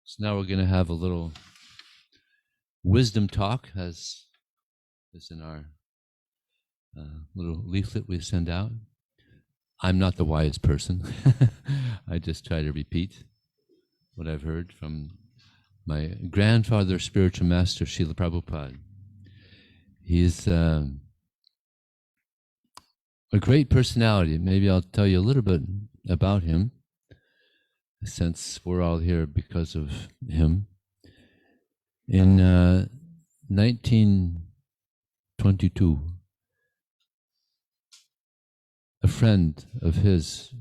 So now we're going to have a little wisdom talk, as is in our little leaflet we send out. I'm not the wise person. I just try to repeat what I've heard from my grandfather, spiritual master, Srila Prabhupada. He's a great personality. Maybe I'll tell you a little bit about him, since we're all here because of him. In 1922, a friend of his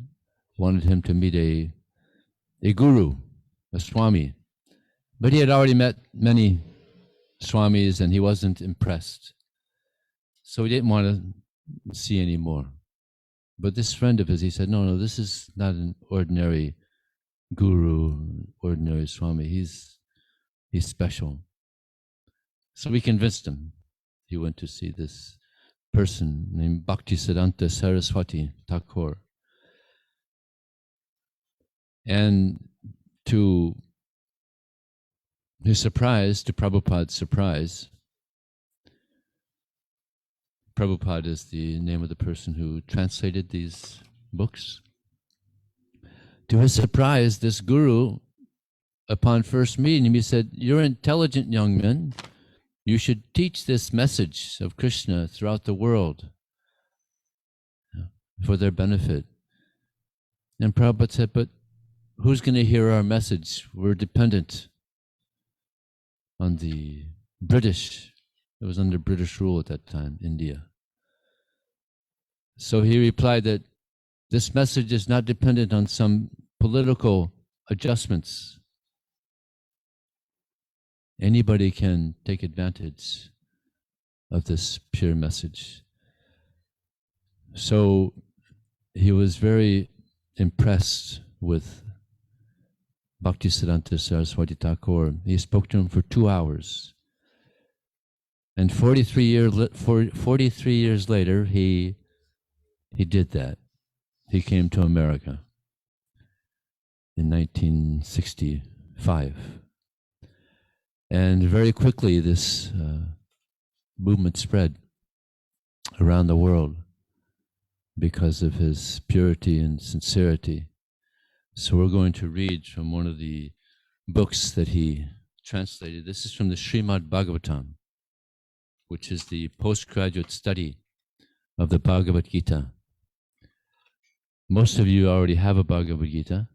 wanted him to meet a guru, a swami. But he had already met many swamis and he wasn't impressed. So he didn't want to see any more. But this friend of his, he said, no, this is not an ordinary guru, ordinary swami. He's special. So we convinced him. He went to see this person named Bhakti Saraswati Thakur. And to his surprise, to Prabhupada's surprise, Prabhupada is the name of the person who translated these books. To his surprise, this guru, upon first meeting him, he said, "You're intelligent young men. You should teach this message of Krishna throughout the world for their benefit." And Prabhupada said, "But who's going to hear our message? We're dependent on the British." It was under British rule at that time, India. So he replied that this message is not dependent on some political adjustments. Anybody can take advantage of this pure message. So he was very impressed with Bhaktisiddhanta Saraswati Thakur. He spoke to him for 2 hours. And 43 years later, he did that. He came to America in 1965. And very quickly this movement spread around the world because of his purity and sincerity. So we're going to read from one of the books that he translated. This is from the Srimad Bhagavatam, which is the postgraduate study of the Bhagavad Gita. Most of you already have a Bhagavad Gita.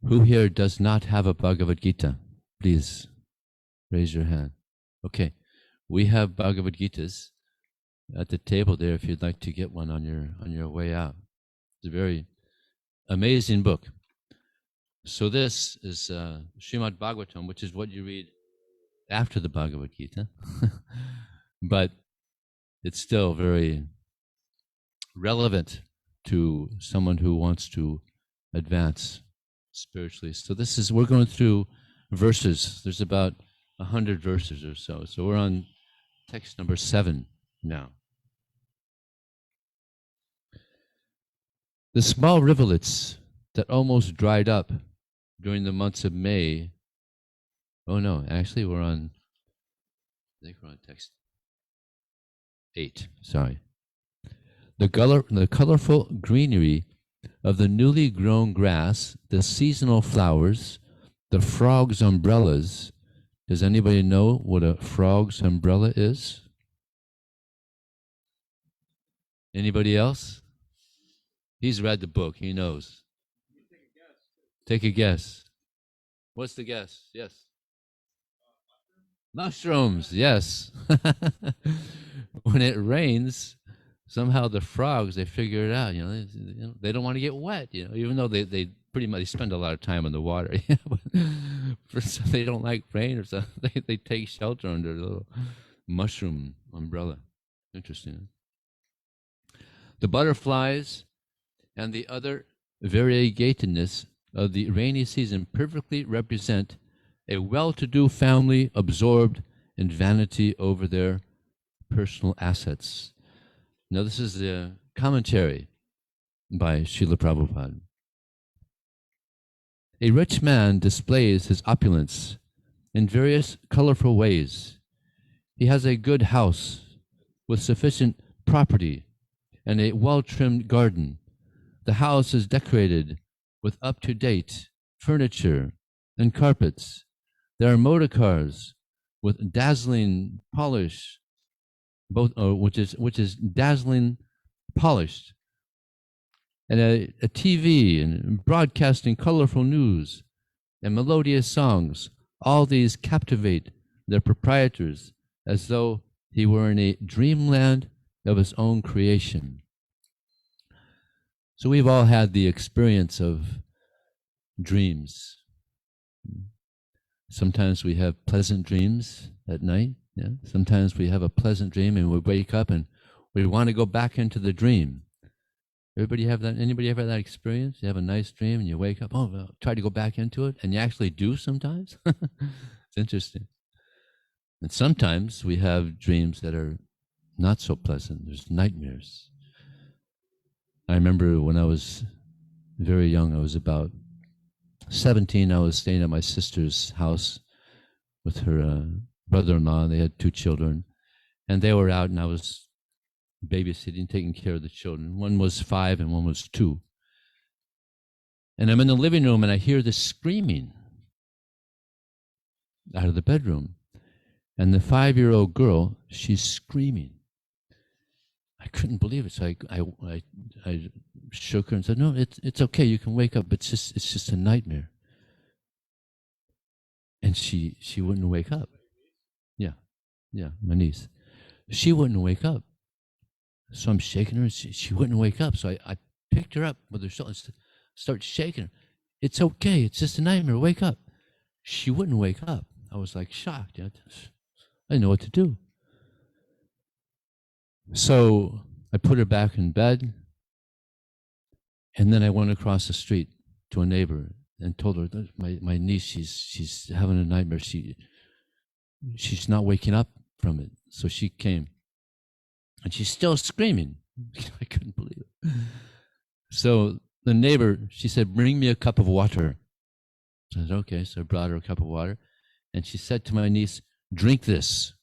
Who here does not have a Bhagavad Gita? Please raise your hand. Okay, we have Bhagavad Gitas at the table there if you'd like to get one on your way out. It's a very amazing book. So this is Srimad Bhagavatam, which is what you read after the Bhagavad Gita. But it's still very relevant to someone who wants to advance spiritually. So we're going through verses. There's about 100 verses or so. So we're on text number 7 now. The small rivulets that almost dried up during the months of May. Oh no, actually I think we're on text 8, sorry. The colorful greenery of the newly grown grass, the seasonal flowers, the frog's umbrellas. Does anybody know what a frog's umbrella is? Anybody else? He's read the book, he knows. Take a guess. What's the guess? Yes. Mushrooms, yes. When it rains, somehow the frogs, they figure it out, they don't want to get wet, even though they pretty much spend a lot of time in the water. But they don't like rain or something. They take shelter under a little mushroom umbrella. Interesting. The butterflies and the other variegatedness of the rainy season perfectly represent a well-to-do family absorbed in vanity over their personal assets. Now this is the commentary by Srila Prabhupada. A rich man displays his opulence in various colorful ways. He has a good house with sufficient property and a well-trimmed garden. The house is decorated with up-to-date furniture and carpets. There are motor cars with dazzling polish, which is dazzling polished, and a TV and broadcasting colorful news and melodious songs. All these captivate their proprietors as though he were in a dreamland of his own creation. So we've all had the experience of dreams. Sometimes we have pleasant dreams at night. Yeah? Sometimes we have a pleasant dream and we wake up and we want to go back into the dream. Everybody have that? Anybody ever had that experience? You have a nice dream and you wake up, well, try to go back into it, and you actually do sometimes? It's interesting. And sometimes we have dreams that are not so pleasant. There's nightmares. I remember when I was very young, I was about 17, I was staying at my sister's house with her brother-in-law. They had 2 children, and they were out, and I was babysitting, taking care of the children. One was 5 and one was 2. And I'm in the living room, and I hear this screaming out of the bedroom. And the 5-year-old girl, she's screaming. I couldn't believe it. So I shook her and said, "No, it's okay. You can wake up. It's just a nightmare." And she wouldn't wake up. Yeah, my niece. She wouldn't wake up. So I'm shaking her, and she wouldn't wake up. So I picked her up with her shoulders, started shaking her. "It's okay. It's just a nightmare. Wake up." She wouldn't wake up. I was like shocked. I didn't know what to do. So I put her back in bed, and then I went across the street to a neighbor and told her, my niece, she's having a nightmare. She's not waking up from it. So she came, and she's still screaming. I couldn't believe it. So the neighbor, she said, "Bring me a cup of water." I said, "Okay." So I brought her a cup of water, and she said to my niece, "Drink this."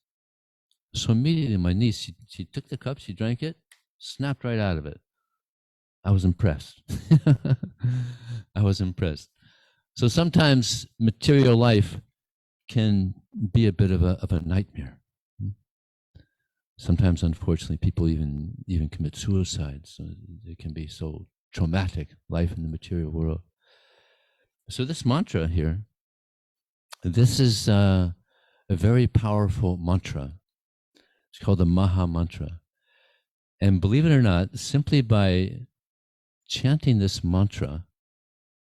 So immediately my niece, she took the cup, she drank it, snapped right out of it. I was impressed. I was impressed. So sometimes material life can be a bit of a nightmare. Sometimes, unfortunately, people even commit suicide. So it can be so traumatic, life in the material world. So this mantra here, this is a very powerful mantra. It's called the Maha Mantra. And believe it or not, simply by chanting this mantra,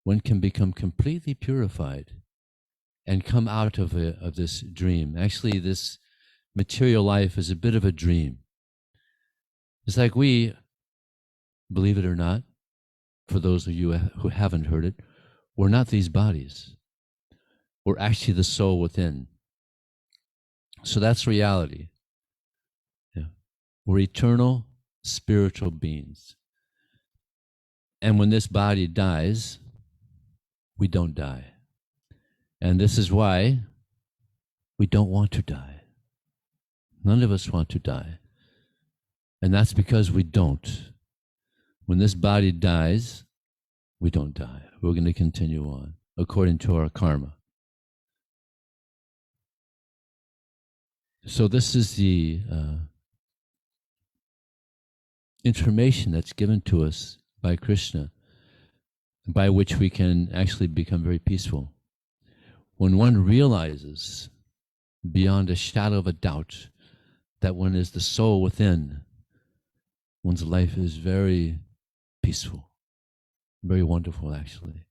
one can become completely purified and come out of this dream. Actually, this material life is a bit of a dream. It's like we, believe it or not, for those of you who haven't heard it, we're not these bodies. We're actually the soul within. So that's reality. We're eternal spiritual beings. And when this body dies, we don't die. And this is why we don't want to die. None of us want to die. And that's because we don't. When this body dies, we don't die. We're going to continue on according to our karma. So this is the information that's given to us by Krishna, by which we can actually become very peaceful. When one realizes beyond a shadow of a doubt that one is the soul within, one's life is very peaceful, very wonderful actually.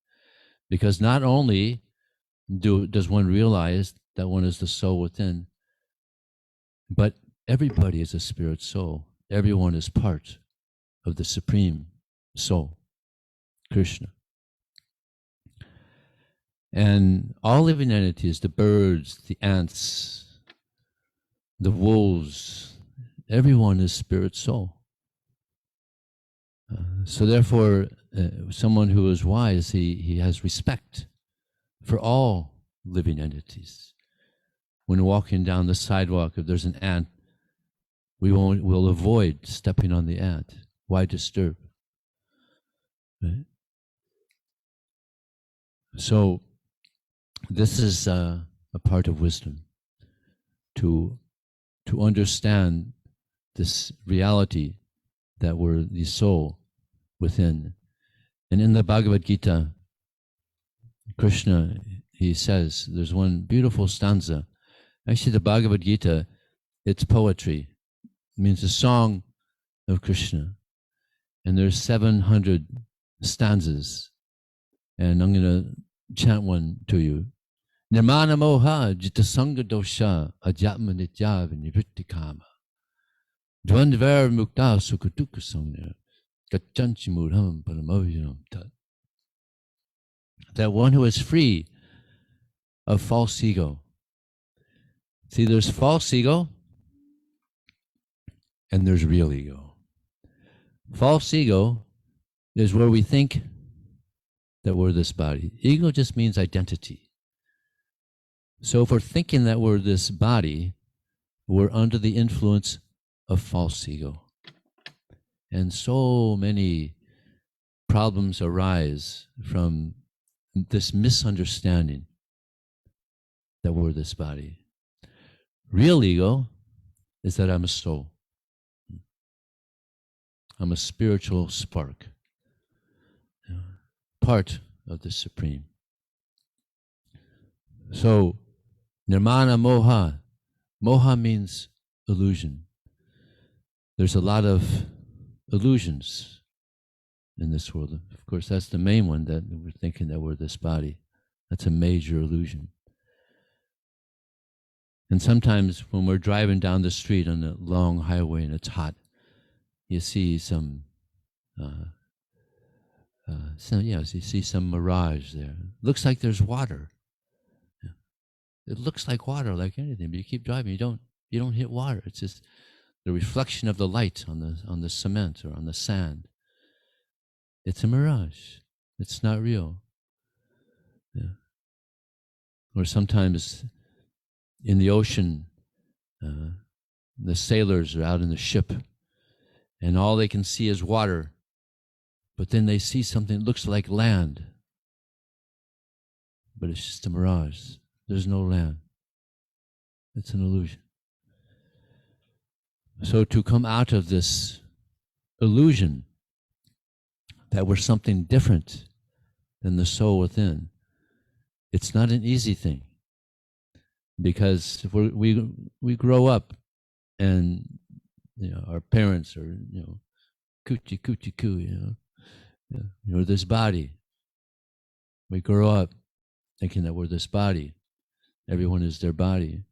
Because not only does one realize that one is the soul within, but everybody is a spirit soul. Everyone is part of the Supreme Soul, Krishna. And all living entities, the birds, the ants, the wolves, everyone is spirit soul. So therefore, someone who is wise, he has respect for all living entities. When walking down the sidewalk, if there's an ant, we'll avoid stepping on the ant. Why disturb? Right? So this is a part of wisdom, to understand this reality that we're the soul within. And in the Bhagavad Gita, Krishna, he says, there's one beautiful stanza. Actually, the Bhagavad Gita, it's poetry. It means a song of Krishna. And there's 700 stanzas. And I'm going to chant one to you. Nirmana moha jitasanga dosha ajatma nitya vinivritti kama. Dvandvar mukta sukatuka sangha gachanchi murham paramavyam tat. That one who is free of false ego. See, there's false ego and there's real ego. False ego is where we think that we're this body. Ego just means identity. So if we're thinking that we're this body, we're under the influence of false ego. And so many problems arise from this misunderstanding that we're this body. Real ego is that I'm a soul. I'm a spiritual spark, part of the Supreme. So, nirmana moha. Moha means illusion. There's a lot of illusions in this world. Of course, that's the main one, that we're thinking that we're this body. That's a major illusion. And sometimes when we're driving down the street on a long highway and it's hot, you see some mirage there. Looks like there's water. It looks like water, like anything, but you keep driving, you don't hit water. It's just the reflection of the light on the cement or on the sand. It's a mirage. It's not real. Yeah. Or sometimes in the ocean, the sailors are out in the ship, and all they can see is water, but then they see something that looks like land, but it's just a mirage. There's no land. It's an illusion. So to come out of this illusion that we're something different than the soul within, it's not an easy thing, because if we grow up and our parents are coochie coochie coo, we're this body. We grow up thinking that we're this body. Everyone is their body.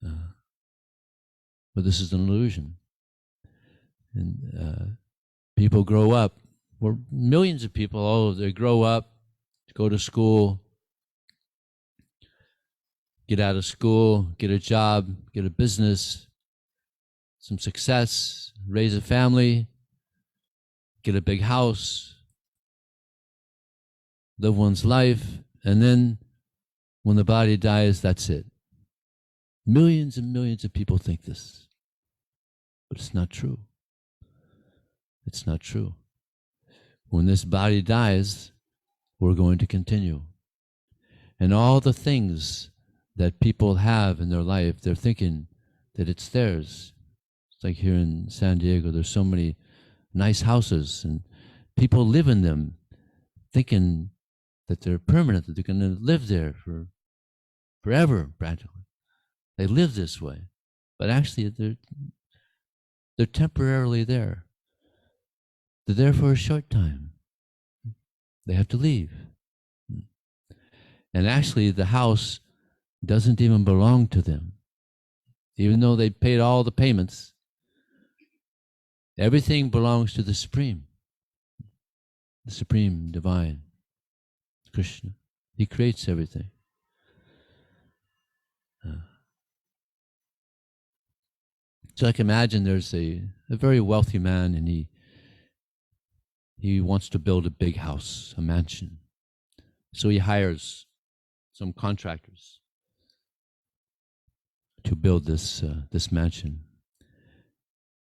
But this is an illusion. And people grow up, or millions of people, they grow up, go to school, get out of school, get a job, get a business, some success, raise a family, get a big house, live one's life, and then when the body dies, that's it. Millions and millions of people think this, but it's not true. It's not true. When this body dies, we're going to continue. And all the things that people have in their life, they're thinking that it's theirs. It's like here in San Diego, there's so many nice houses, and people live in them thinking that they're permanent, that they're going to live there forever, practically. They live this way, but actually they're temporarily there. They're there for a short time. They have to leave. And actually the house doesn't even belong to them. Even though they paid all the payments, everything belongs to the Supreme Divine, Krishna. He creates everything. So I can imagine there's a very wealthy man, and he wants to build a big house, a mansion. So he hires some contractors to build this mansion.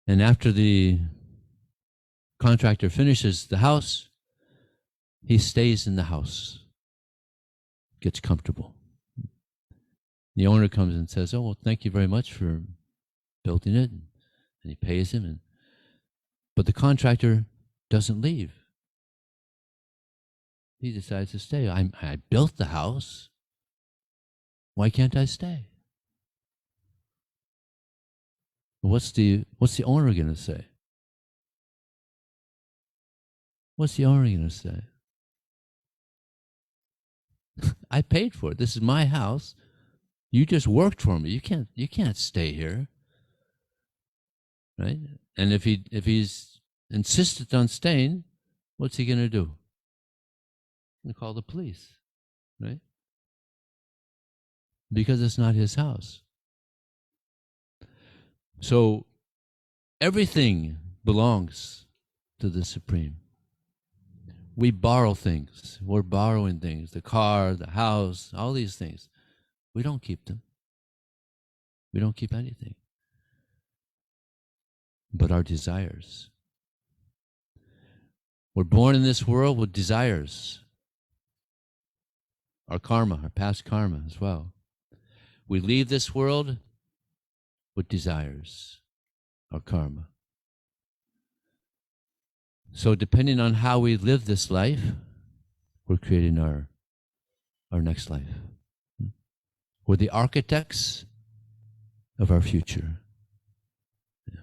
And after the contractor finishes the house, he stays in the house, gets comfortable. The owner comes and says, "Oh, well, thank you very much for building it," and he pays him. But the contractor doesn't leave. He decides to stay. I built the house. Why can't I stay? What's the owner going to say? What's the owner going to say? I paid for it. This is my house. You just worked for me. You can't stay here, right? And if he's insisted on staying, what's he going to do? He'll call the police, right? Because it's not his house. So everything belongs to the Supreme. We borrow things. We're borrowing things. The car, the house, all these things. We don't keep them. We don't keep anything. But our desires. We're born in this world with desires. Our karma, our past karma as well. We leave this world with desires, our karma. So depending on how we live this life, we're creating our next life. We're the architects of our future. Yeah.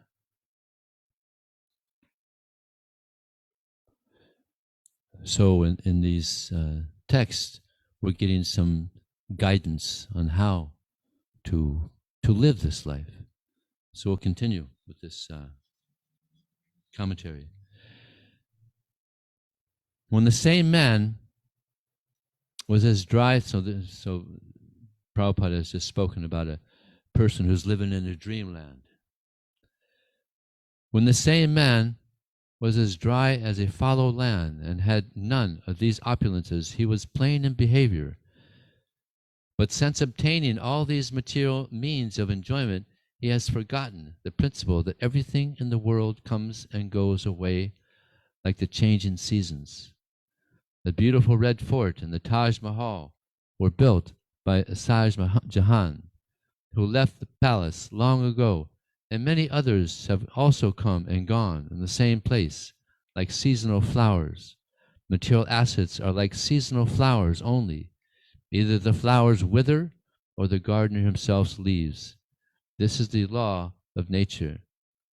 So in these texts, we're getting some guidance on how to live this life. So we'll continue with this commentary. When the same man was as dry, so Prabhupada has just spoken about a person who's living in a dreamland. When the same man was as dry as a fallow land and had none of these opulences, he was plain in behavior. But since obtaining all these material means of enjoyment, he has forgotten the principle that everything in the world comes and goes away like the changing seasons. The beautiful red fort and the Taj Mahal were built by Asaj Jahan, who left the palace long ago, and many others have also come and gone in the same place, like seasonal flowers. Material assets are like seasonal flowers only. Either the flowers wither or the gardener himself leaves. This is the law of nature.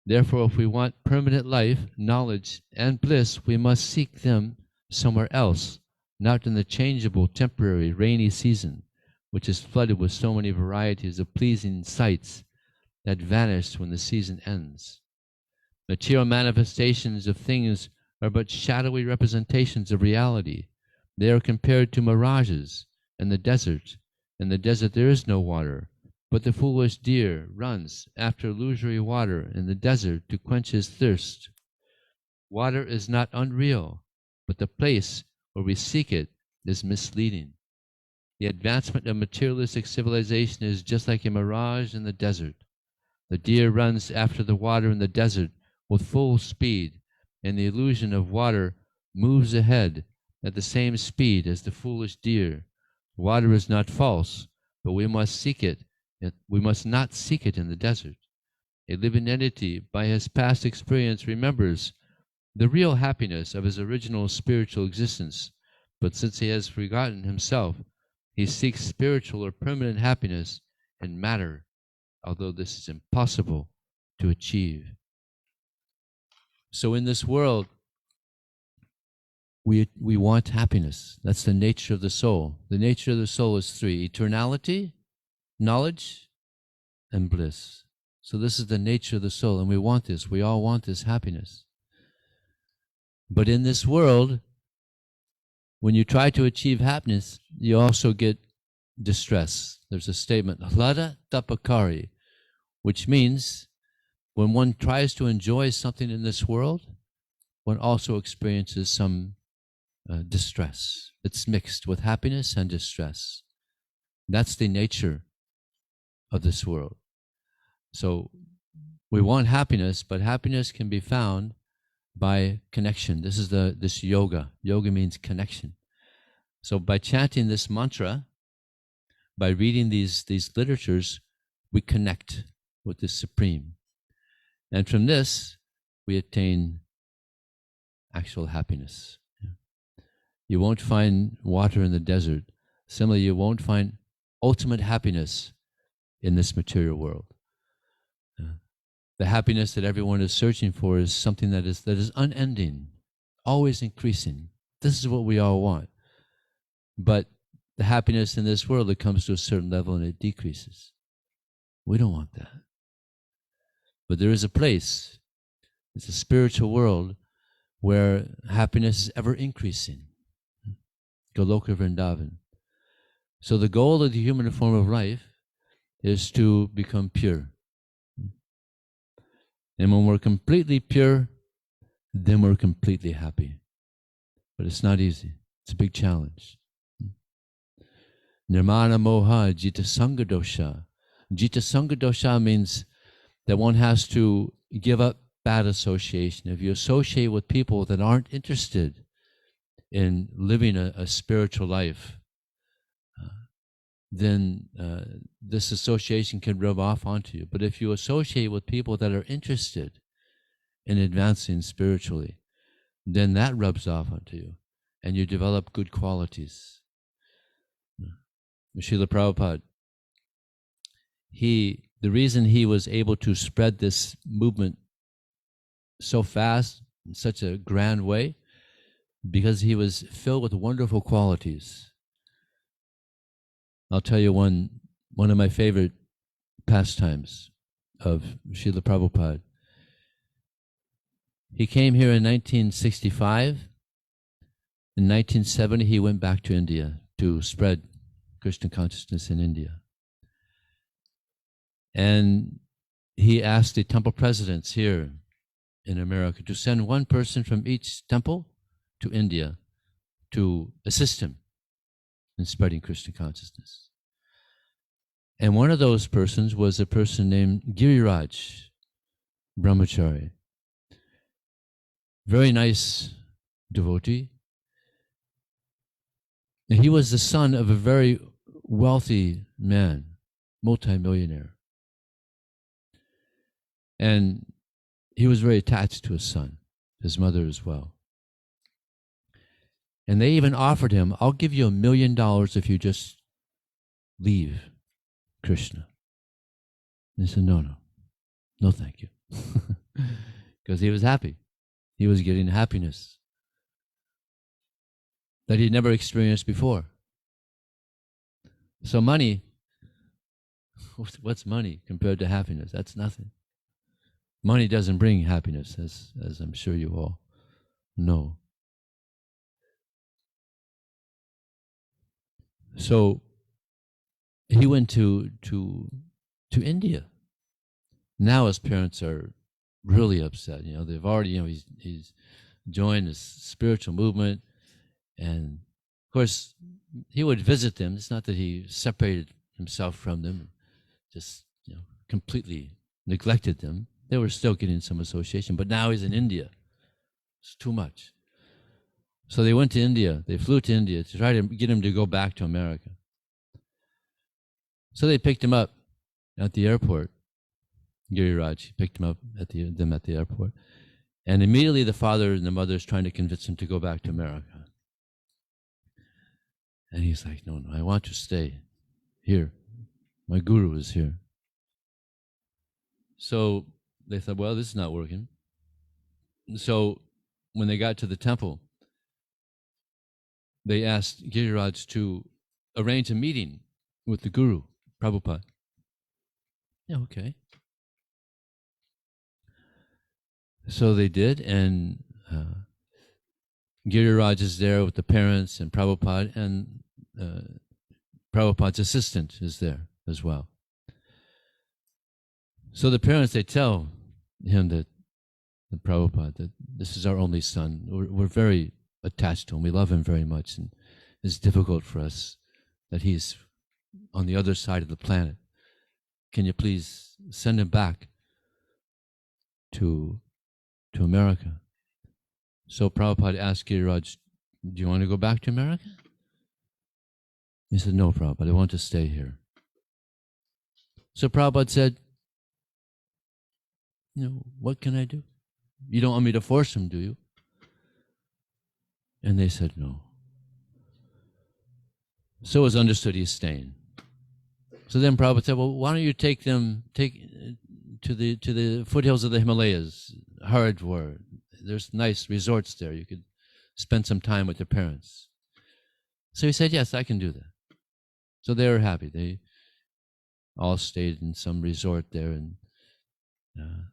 Therefore, if we want permanent life, knowledge, and bliss, we must seek them somewhere else, not in the changeable, temporary, rainy season, which is flooded with so many varieties of pleasing sights that vanish when the season ends. Material manifestations of things are but shadowy representations of reality. They are compared to mirages in the desert. In the desert there is no water, but the foolish deer runs after illusory water in the desert to quench his thirst. Water is not unreal, but the place where we seek it is misleading. The advancement of materialistic civilization is just like a mirage in the desert. The deer runs after the water in the desert with full speed, and the illusion of water moves ahead at the same speed as the foolish deer. Water is not false, but we must seek it. We must not seek it in the desert. A living entity, by his past experience, remembers the real happiness of his original spiritual existence, but since he has forgotten himself, he seeks spiritual or permanent happiness in matter, although this is impossible to achieve. So in this world, we want happiness. That's the nature of the soul. The nature of the soul is three: eternality, knowledge, and bliss. So this is the nature of the soul, and we want this. We all want this happiness. But in this world, when you try to achieve happiness, you also get distress. There's a statement, hlada tapakari, which means when one tries to enjoy something in this world, one also experiences some distress. It's mixed with happiness and distress. That's the nature of this world. So we want happiness, but happiness can be found by connection. This is this yoga. Yoga means connection. So by chanting this mantra, by reading these literatures, we connect with the Supreme. And from this, we attain actual happiness. You won't find water in the desert. Similarly, you won't find ultimate happiness in this material world. The happiness that everyone is searching for is something that is unending, always increasing. This is what we all want. But the happiness in this world, it comes to a certain level and it decreases. We don't want that. But there is a place, it's a spiritual world, where happiness is ever increasing. Goloka Vrindavan. So the goal of the human form of life is to become pure. And when we're completely pure, then we're completely happy. But it's not easy. It's a big challenge. Nirmana moha jita sangha dosha. Jita sangha dosha means that one has to give up bad association. If you associate with people that aren't interested in living a spiritual life, then this association can rub off onto you. But if you associate with people that are interested in advancing spiritually, then that rubs off onto you, and you develop good qualities. Srila Prabhupada, the reason he was able to spread this movement so fast, in such a grand way, because he was filled with wonderful qualities. I'll tell you one of my favorite pastimes of Srila Prabhupada. He came here in 1965. In 1970, he went back to India to spread Krishna consciousness in India. And he asked the temple presidents here in America to send one person from each temple to India to assist him in spreading Krishna consciousness. And one of those persons was a person named Giriraj Brahmachari. Very nice devotee. And he was the son of a very wealthy man, multi-millionaire. And he was very attached to his son, his mother as well. And they even offered him, I'll give you $1 million if you just leave Krishna. And he said, no, thank you. Because he was happy. He was getting happiness that he'd never experienced before. So money, what's money compared to happiness? That's nothing. Money doesn't bring happiness, as I'm sure you all know. So he went to India. Now his parents are really upset. They've already, he's joined this spiritual movement, and of course he would visit them. It's not that he separated himself from them, just completely neglected them. They were still getting some association, but now he's in India. It's too much. So they went to India. They flew to India to try to get him to go back to America. So they picked him up at the airport. Giriraj picked him up at the airport. And immediately the father and the mother is trying to convince him to go back to America. And he's like, no, I want to stay here. My guru is here. So they thought, well, this is not working. So when they got to the temple, they asked Giriraj to arrange a meeting with the guru, Prabhupada. Yeah, okay. So they did, and Giriraj is there with the parents and Prabhupada, and Prabhupada's assistant is there as well. So the parents, they tell him that, the Prabhupada, that this is our only son. We're very attached to him. We love him very much, and it's difficult for us that he's on the other side of the planet. Can you please send him back to America? So Prabhupada asked Giriraj, do you want to go back to America? He said, no, Prabhupada, I want to stay here. So Prabhupada said, what can I do? You don't want me to force him, do you? And they said no. So it was understood he's staying. So then Prabhupada said, well, why don't you take them to the foothills of the Himalayas, Haridwar. There's nice resorts there. You could spend some time with your parents. So he said, yes, I can do that. So they were happy. They all stayed in some resort there in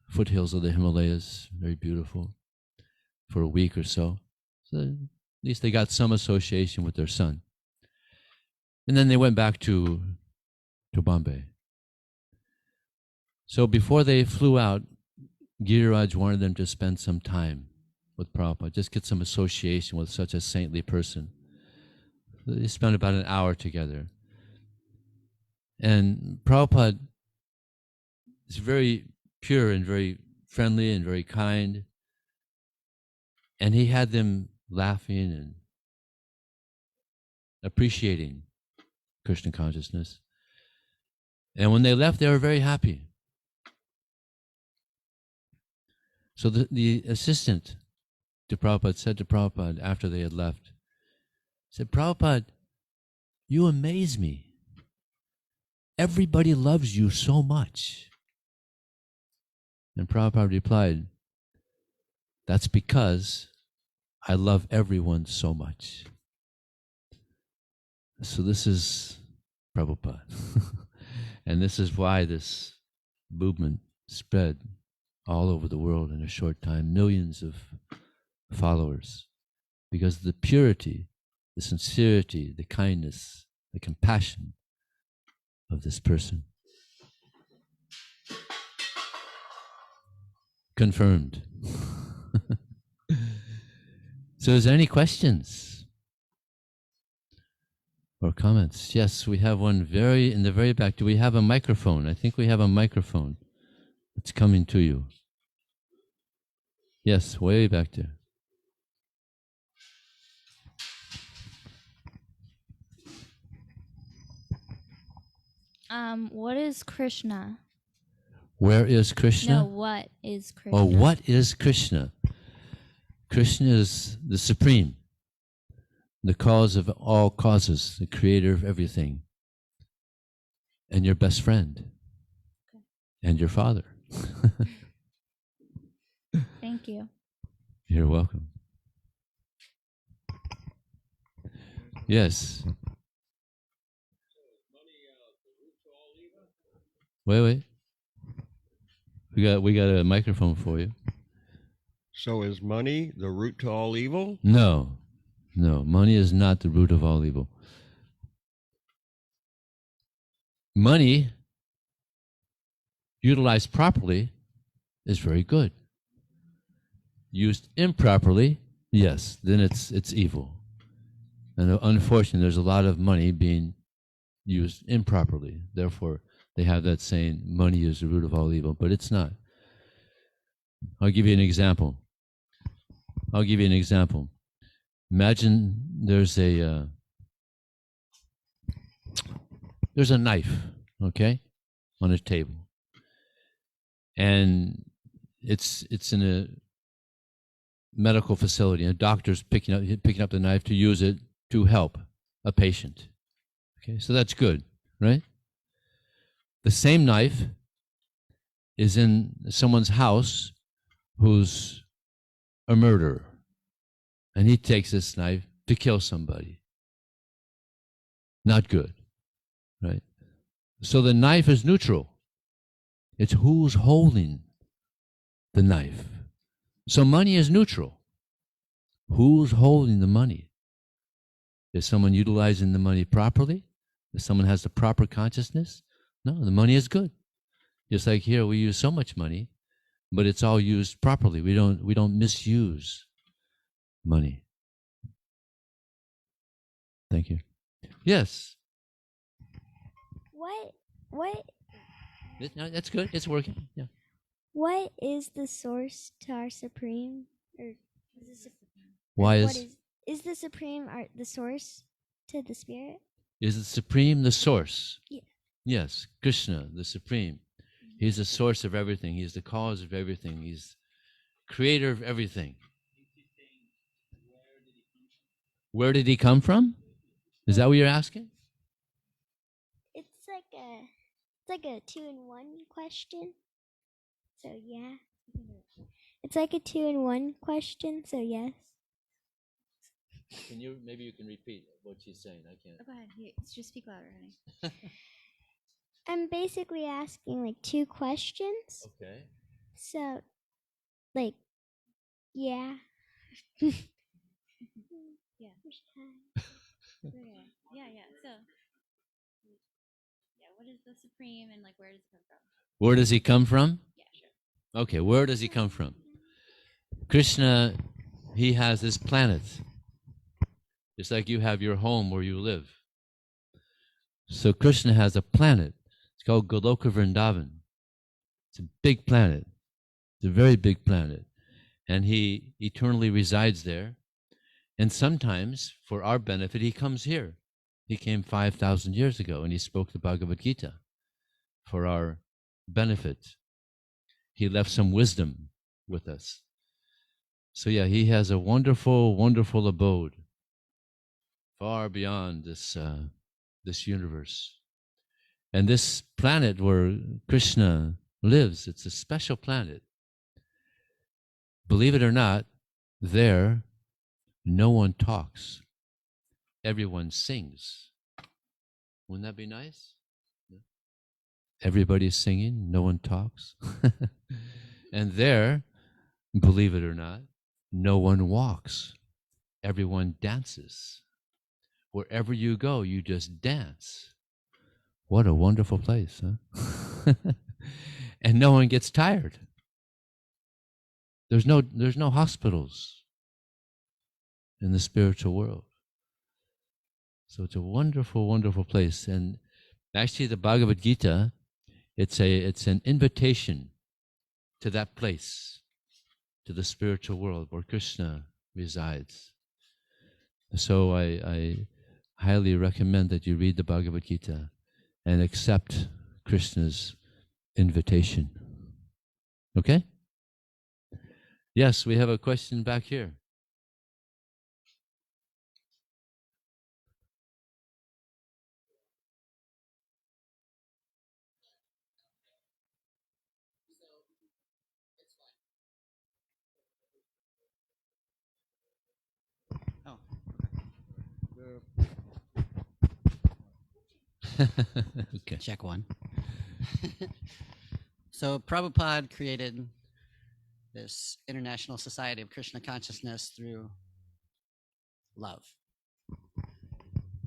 foothills of the Himalayas, very beautiful, for a week or so. So at least they got some association with their son. And then they went back to Bombay. So before they flew out, Giriraj wanted them to spend some time with Prabhupada, just get some association with such a saintly person. They spent about an hour together. And Prabhupada is very pure and very friendly and very kind. And he had them laughing and appreciating Krishna consciousness. And when they left, they were very happy. So the assistant to Prabhupada said to Prabhupada after they had left, said, Prabhupada, you amaze me. Everybody loves you so much. And Prabhupada replied, that's because I love everyone so much. So this is Prabhupada. And this is why this movement spread all over the world in a short time, millions of followers, because of the purity, the sincerity, the kindness, the compassion of this person. Confirmed. So is there any questions or comments? Yes, we have one in the very back. Do we have a microphone? I think we have a microphone. It's coming to you. Yes, way back there. What is Krishna? Where is Krishna? No, what is Krishna? Oh, what is Krishna? Krishna is the supreme, the cause of all causes, the creator of everything, and your best friend, and your father. Thank you. You're welcome. Yes. Wait. We got a microphone for you. So is money the root to all evil? No. Money is not the root of all evil. Money, utilized properly, is very good. Used improperly, yes, then it's evil. And unfortunately, there's a lot of money being used improperly. Therefore, they have that saying, money is the root of all evil, but it's not. I'll give you an example. Imagine there's a knife, okay, on a table, and it's in a medical facility. A doctor's picking up the knife to use it to help a patient. Okay, so that's good, right? The same knife is in someone's house who's a murderer, and he takes this knife to kill somebody. Not good, right? So the knife is neutral. It's who's holding the knife. So money is neutral. Who's holding the money? Is someone utilizing the money properly? If someone has the proper consciousness? No, the money is good. Just like here, we use so much money, but it's all used properly. We don't misuse money. Thank you. Yes. What No, that's good. It's working. Yeah. what is the source to our supreme? Or is the, Why what is the supreme the source to the spirit? the Supreme the source? Yeah. Yes, Krishna, the Supreme. He's the source of everything. He's the cause of everything. He's creator of everything. Where did he come from? Is that what you're asking? It's like a 2-in-1 question. So yeah. It's like a 2-in-1 question, so yes. Maybe you can repeat what she's saying? I can't. Oh, go ahead. Just speak louder, honey. I'm basically asking like 2 questions. Okay. So, like, yeah. Yeah. Yeah. So, yeah, what is the supreme and like where does it come from? Where does he come from? Yeah, sure. Okay, where does he come from? Krishna, he has this planet. Just like you have your home where you live. So Krishna has a planet. It's called Goloka Vrindavan. It's a big planet. It's a very big planet. And he eternally resides there. And sometimes, for our benefit, he comes here. He came 5,000 years ago and he spoke the Bhagavad Gita for our benefit. He left some wisdom with us. So yeah, he has a wonderful, wonderful abode far beyond this universe. And this planet where Krishna lives, it's a special planet. Believe it or not, there no one talks. Everyone sings. Wouldn't that be nice? Everybody's singing, no one talks. And there, believe it or not, no one walks. Everyone dances. Wherever you go, you just dance. What a wonderful place, huh? And no one gets tired. There's no hospitals in the spiritual world. So it's a wonderful, wonderful place. And actually the Bhagavad Gita, it's an invitation to that place, to the spiritual world where Krishna resides. So I highly recommend that you read the Bhagavad Gita and accept Krishna's invitation. Okay? Yes, we have a question back here. Oh, Okay. check one. So Prabhupada created this International Society of Krishna Consciousness through love.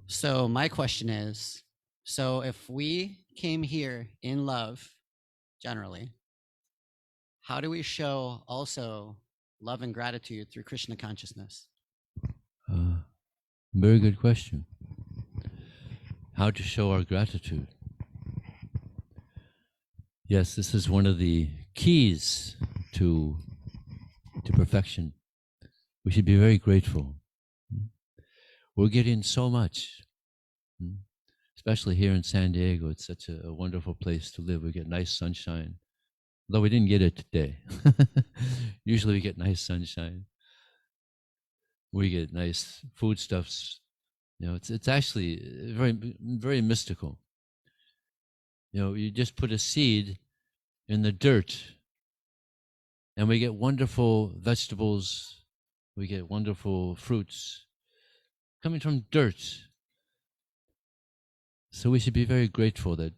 So my question is, so if we came here in love, generally, how do we show also love and gratitude through Krishna consciousness? Very good question. How to show our gratitude. Yes, this is one of the keys to perfection. We should be very grateful. We're getting so much, especially here in San Diego. It's such a wonderful place to live. We get nice sunshine, though we didn't get it today. Usually we get nice sunshine. We get nice foodstuffs. It's actually very, very mystical. You just put a seed in the dirt and we get wonderful vegetables. We get wonderful fruits coming from dirt. So we should be very grateful that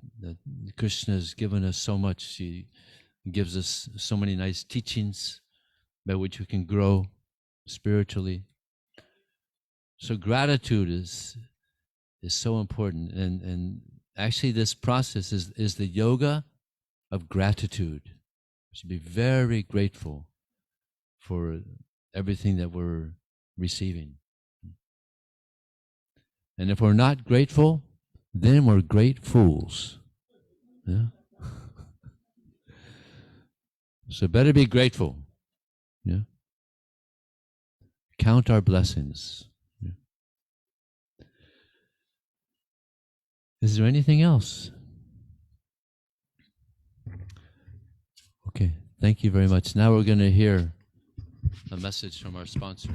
Krishna has given us so much. He gives us so many nice teachings by which we can grow spiritually. So gratitude is so important. And actually this process is the yoga of gratitude. We should be very grateful for everything that we're receiving. And if we're not grateful, then we're great fools. Yeah? So better be grateful. Yeah? Count our blessings. Yeah? Is there anything else? Okay, thank you very much. Now we're going to hear a message from our sponsor.